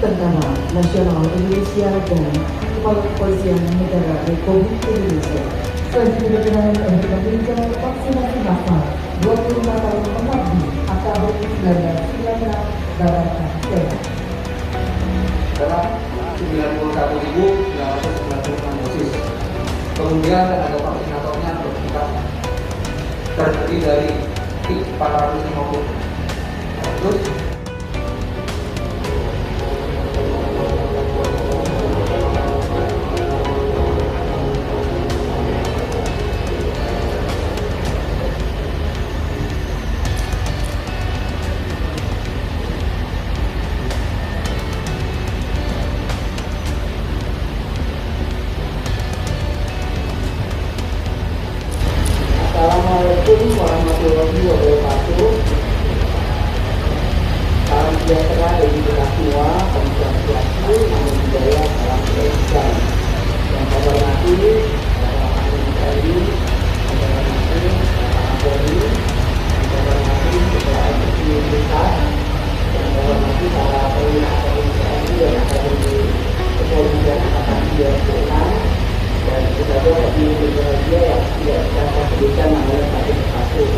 Tentara Nasional Indonesia dan Kepala Kepolisian Negara Republik Indonesia selanjutnya berkenan untuk memberikan vaksinasi massal 25 tahun pengabdi AKBP 19 Barat Tengah. Adalah 91.996 dosis. Kemudian tenaga vaksinatornya bertingkat terdiri dari 450 terus Assalamualaikum warahmatullahi wabarakatuh. Salam sejahtera bagi kita semua, pemirsa pelaku, namun budaya, salam kebajikan. Yang saya hormati, para ahli TNI, saya hormati para Polri, saya hormati Ketua Eksekutif Pusat, yang saya hormati para perwira TNI yang ada di Kepolisian Angkatan 96. Dan kita bagi Indonesia yang tidak bisa saya sebutkan namanya satu persatu.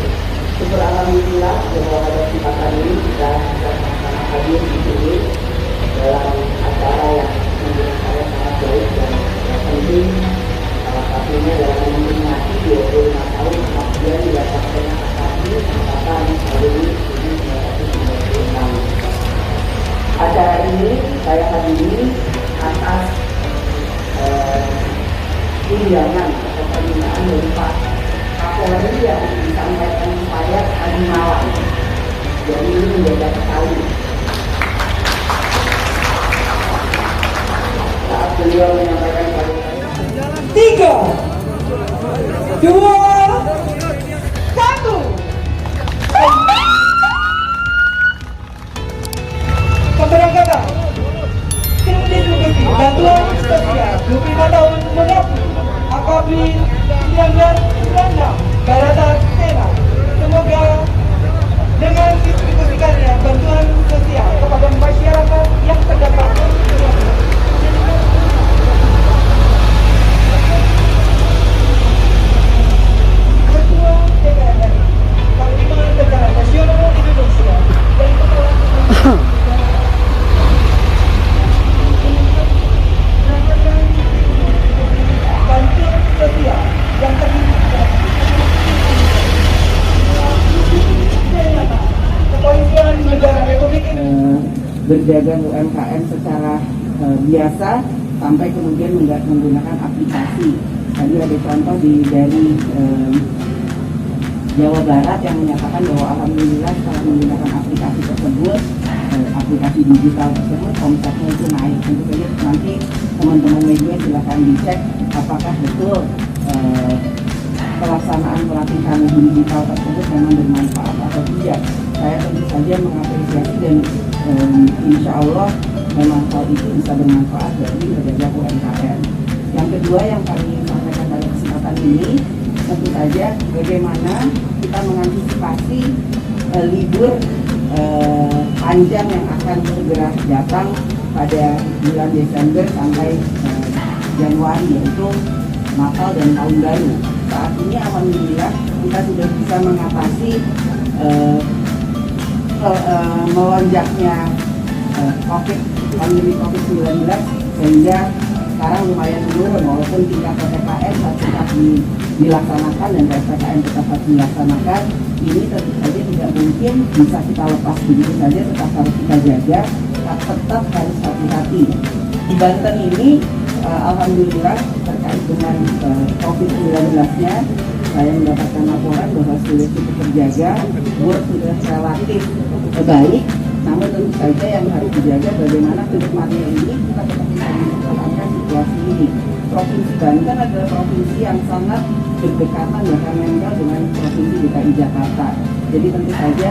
Syukur alhamdulillah bahwa pada kesempatan ini kita bisa sama-sama hadir di sini dalam acara yang menurut saya sangat baik dan penting. Salah satunya dalam memperingati 25 tahun kemudian didapatkannya AKBP Angkatan Tahun 1996. Acara ini saya hadiri atas undangan atau permintaan dari Pak Kapolri yang disampaikan saya tadi malam. Jadi ini menjadi sekali saat beliau menyampaikan pada saya 3, 2, 1. Keberangkatan tim distribusi bantuan sosial 25 tahun mengabdi AKBP 19 Barat Tengah. Semoga dengan distribusikannya bantuan sosial kepada masyarakat yang terdampak Ketua DPR RI, Panglima Tentara Nasional Indonesia dan Kepala bantuan sosial yang terdiri Kepolisian Negara Republik Indonesia berdagang UMKM secara biasa sampai kemudian menggunakan aplikasi. Tadi ada contoh dari Jawa Barat yang menyatakan bahwa alhamdulillah setelah menggunakan aplikasi tersebut, aplikasi digital tersebut, omsetnya itu naik. Tentu saja nanti teman-teman media silakan dicek apakah betul pelaksanaan pelatihan digital tersebut memang bermanfaat atau tidak. Saya tentu saja mengapresiasi dan insya Allah memang hal itu bisa bermanfaat bagi pedagang UMKM. Yang kedua yang kami sampaikan pada kesempatan ini, tentu saja bagaimana kita mengantisipasi libur panjang yang akan segera datang pada bulan Desember sampai Januari, yaitu Natal dan Tahun Baru. Saat ini alhamdulillah kita sudah bisa mengatasi melonjaknya pandemi COVID-19 sehingga sekarang lumayan menurun walaupun tingkat PPKM tetap dilaksanakan dan PPKM tetap harus dilaksanakan. Ini tentu saja tidak mungkin bisa kita lepas begitu saja, tetap harus kita jaga, tetap harus hati-hati. Di Banten ini alhamdulillah terkait dengan COVID-19-nya saya mendapatkan laporan bahwa sudah cukup terjaga, sudah relatif baik. Namun tentu saja yang harus dijaga bagaimana kedepannya ini kita tetap bisa mempertahankan situasi ini. Provinsi Banten adalah provinsi yang sangat berdekatan bahkan nempel dengan provinsi DKI Jakarta. Jadi tentu saja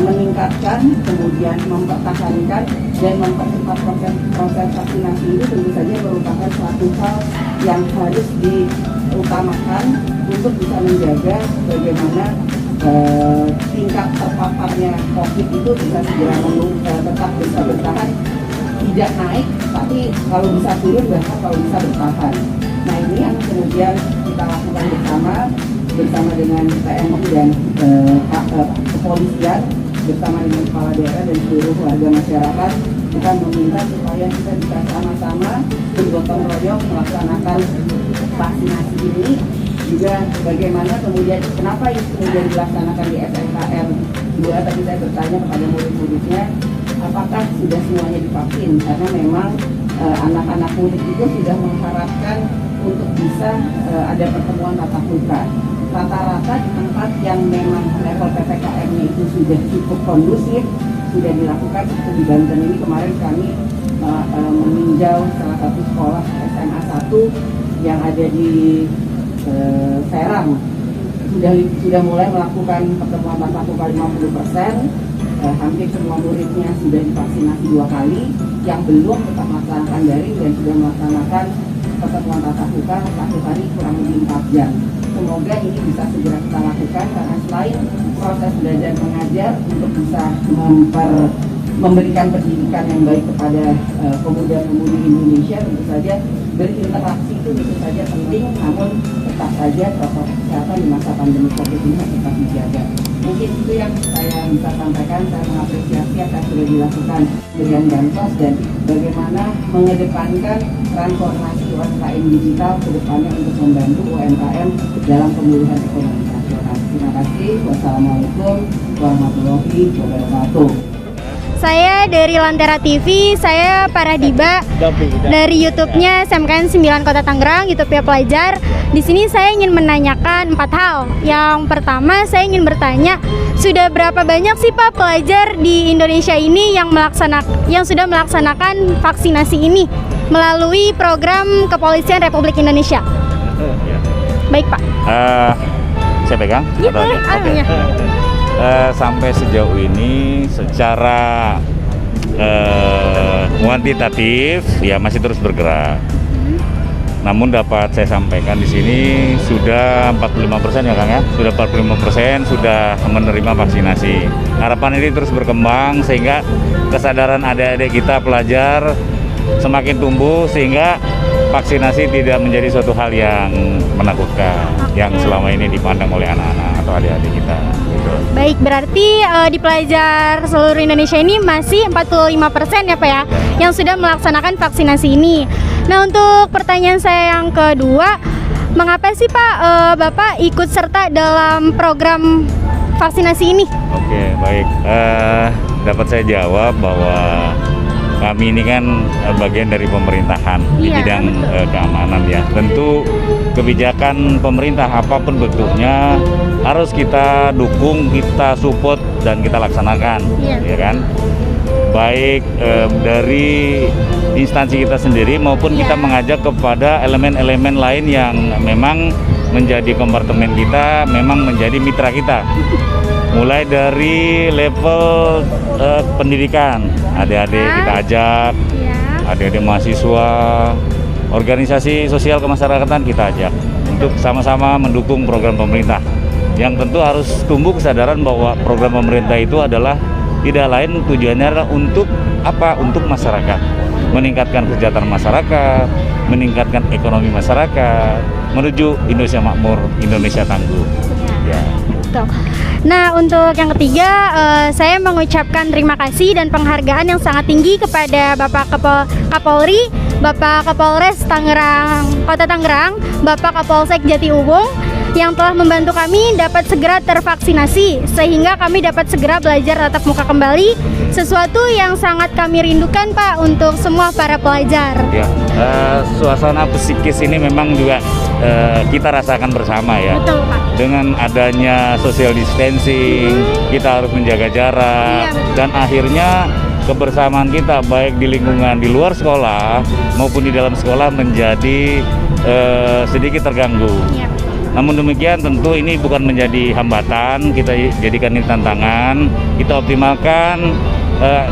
meningkatkan, kemudian mempertahankan dan mempercepat proses vaksinasi ini tentu saja merupakan suatu hal yang harus diutamakan untuk bisa menjaga bagaimana tingkat terpaparnya COVID itu bisa segera tetap bisa bertahan tidak naik, tapi kalau bisa turun bahkan kalau bisa bertahan. Nah ini yang kemudian kita lakukan bersama dengan TNI dan kepolisian, bersama dengan kepala daerah dan seluruh warga masyarakat. Kita meminta supaya kita bisa sama-sama bergotong royong melaksanakan vaksinasi ini. Juga bagaimana kemudian kenapa itu kemudian dilaksanakan di SMKN 2, tadi saya bertanya kepada murid-muridnya apakah sudah semuanya divaksin, karena memang anak-anak murid itu sudah mengharapkan untuk bisa ada pertemuan tatap muka. Rata-rata di tempat yang memang level PPKM-nya itu sudah cukup kondusif, sudah dilakukan. Seperti di Banten ini kemarin kami meninjau salah satu sekolah SMA 1 yang ada di Serang, sudah mulai melakukan pertemuan tatap muka 50%. Hampir semua muridnya sudah divaksinasi 2 kali, yang belum tetap melaksanakan daring dan sudah melaksanakan pertemuan tatap muka 1 hari kurang lebih 4 jam. Semoga ini bisa segera kita lakukan, karena selain proses belajar mengajar untuk bisa memberikan pendidikan yang baik kepada pemuda-pemudi Indonesia, tentu saja berinteraksi itu tentu saja penting, namun tetap saja protokol kesehatan di masa pandemi COVID ini tetap dijaga. Mungkin itu yang saya bisa sampaikan. Saya mengapresiasi apa yang sudah dilakukan dengan Bansos dan bagaimana mengedepankan transformasi UMKM digital ke depannya untuk membantu UMKM dalam pemulihan ekonomi nasional. Terima kasih. Wassalamualaikum warahmatullahi wabarakatuh. Saya dari Lantera TV, saya Paradiba dari YouTube-nya SMKN 9 Kota Tangerang, YouTube-nya Pelajar. Di sini saya ingin menanyakan 4 hal. Yang pertama, saya ingin bertanya, sudah berapa banyak sih Pak pelajar di Indonesia ini yang sudah melaksanakan vaksinasi ini melalui program Kepolisian Republik Indonesia? Baik Pak. Saya pegang? Iya boleh. Okay. Sampai sejauh ini secara kuantitatif ya masih terus bergerak. Namun dapat saya sampaikan di sini sudah 45% ya Kang ya, sudah 45% sudah menerima vaksinasi. Harapan ini terus berkembang sehingga kesadaran adik-adik kita pelajar semakin tumbuh sehingga vaksinasi tidak menjadi suatu hal yang menakutkan yang selama ini dipandang oleh anak-anak atau adik-adik kita. Baik, berarti di pelajar seluruh Indonesia ini masih 45% ya Pak ya, yang sudah melaksanakan vaksinasi ini. Nah, untuk pertanyaan saya yang kedua, mengapa sih Pak Bapak ikut serta dalam program vaksinasi ini? Oke, baik. Dapat saya jawab bahwa kami ini kan bagian dari pemerintahan di bidang keamanan ya. Tentu kebijakan pemerintah apapun bentuknya harus kita dukung, kita support dan kita laksanakan, ya kan? Baik dari instansi kita sendiri maupun kita mengajak kepada elemen-elemen lain yang memang menjadi kompartemen kita, memang menjadi mitra kita. Mulai dari level pendidikan, adik-adik kita ajak, adik-adik mahasiswa, organisasi sosial kemasyarakatan kita ajak untuk sama-sama mendukung program pemerintah. Yang tentu harus tumbuh kesadaran bahwa program pemerintah itu adalah tidak lain tujuannya adalah untuk apa? Untuk masyarakat, meningkatkan kesejahteraan masyarakat, meningkatkan ekonomi masyarakat, menuju Indonesia makmur, Indonesia tangguh. Ya. Betul. Nah, untuk yang ketiga, saya mengucapkan terima kasih dan penghargaan yang sangat tinggi kepada Bapak Kapolri, Bapak Kapolres Tangerang, Kota Tangerang, Bapak Kapolsek Jatiuwung yang telah membantu kami dapat segera tervaksinasi sehingga kami dapat segera belajar tatap muka kembali, sesuatu yang sangat kami rindukan Pak untuk semua para pelajar. Ya, suasana psikis ini memang juga kita rasakan bersama ya. Betul Pak. Dengan adanya social distancing, kita harus menjaga jarak, dan akhirnya kebersamaan kita baik di lingkungan di luar sekolah maupun di dalam sekolah menjadi sedikit terganggu. Namun demikian tentu ini bukan menjadi hambatan, kita jadikan ini tantangan, kita optimalkan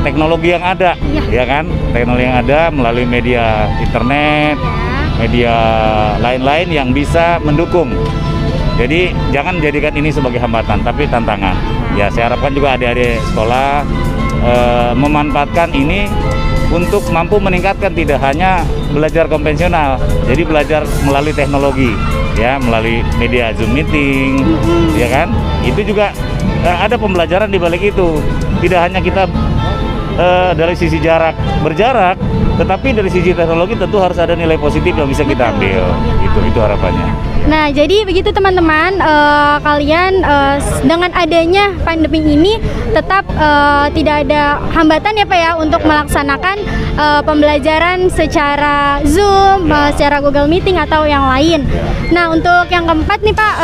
teknologi yang ada, ya kan? Teknologi yang ada melalui media internet, media lain-lain yang bisa mendukung. Jadi jangan jadikan ini sebagai hambatan, tapi tantangan. Ya, saya harapkan juga adik-adik sekolah memanfaatkan ini untuk mampu meningkatkan tidak hanya belajar konvensional, jadi belajar melalui teknologi, ya, melalui media Zoom meeting, ya kan? Itu juga ada pembelajaran di balik itu. Tidak hanya kita dari sisi berjarak, tetapi dari sisi teknologi tentu harus ada nilai positif yang bisa kita ambil. Itu harapannya. Nah, jadi begitu teman-teman, kalian dengan adanya pandemi ini tetap tidak ada hambatan ya Pak ya untuk melaksanakan pembelajaran secara Zoom, secara Google Meeting atau yang lain. Nah, untuk yang keempat nih Pak,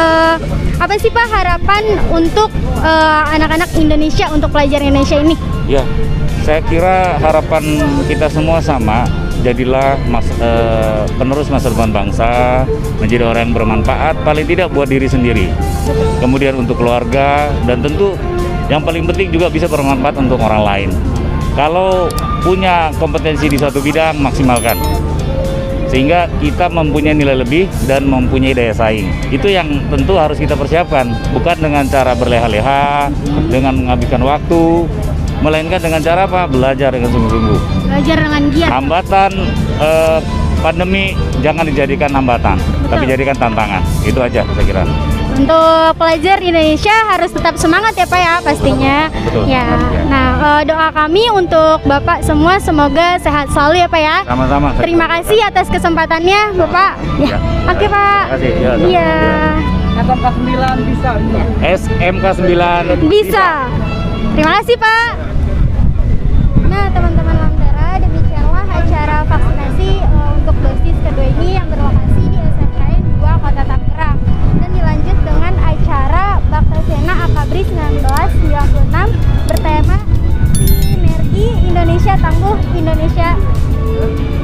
apa sih Pak harapan untuk anak-anak Indonesia, untuk pelajar Indonesia ini? Ya, saya kira harapan kita semua sama. Jadilah penerus masa depan bangsa, menjadi orang yang bermanfaat, paling tidak buat diri sendiri, kemudian untuk keluarga, dan tentu yang paling penting juga bisa bermanfaat untuk orang lain. Kalau punya kompetensi di suatu bidang, maksimalkan, sehingga kita mempunyai nilai lebih dan mempunyai daya saing. Itu yang tentu harus kita persiapkan, bukan dengan cara berleha-leha, dengan menghabiskan waktu, melainkan dengan cara apa? Belajar dengan sungguh-sungguh. Belajar dengan giat. Hambatan pandemi jangan dijadikan hambatan, tapi jadikan tantangan. Itu aja saya kira. Untuk pelajar Indonesia harus tetap semangat ya Pak ya pastinya. Betul. Ya. Nah, doa kami untuk Bapak semua semoga sehat selalu ya Pak ya. Sama-sama. Terima kasih atas kesempatannya Bapak. Ya. Oke Pak. Terima kasih. Ya, Iya. SMK 9 bisa. SMK 9 Bisa. Terima kasih Pak. Nah teman-teman Lentera, demikianlah acara vaksinasi untuk dosis kedua ini yang berlokasi di SMKN 2 Kota Tangerang, dan dilanjut dengan acara Baktasena Akabri 1996 bertema Sinergi Indonesia Tangguh, Indonesia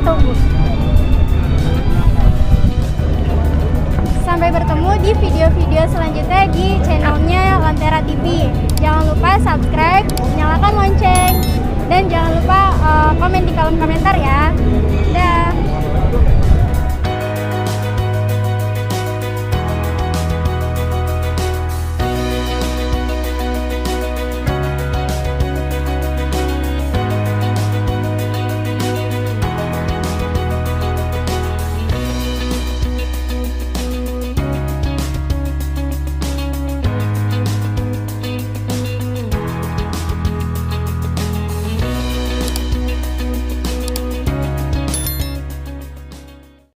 Tumbuh. Sampai bertemu di video-video selanjutnya di channelnya Lentera TV. Jangan lupa subscribe, nyalakan lonceng, dan jangan lupa komen di kolom komentar ya.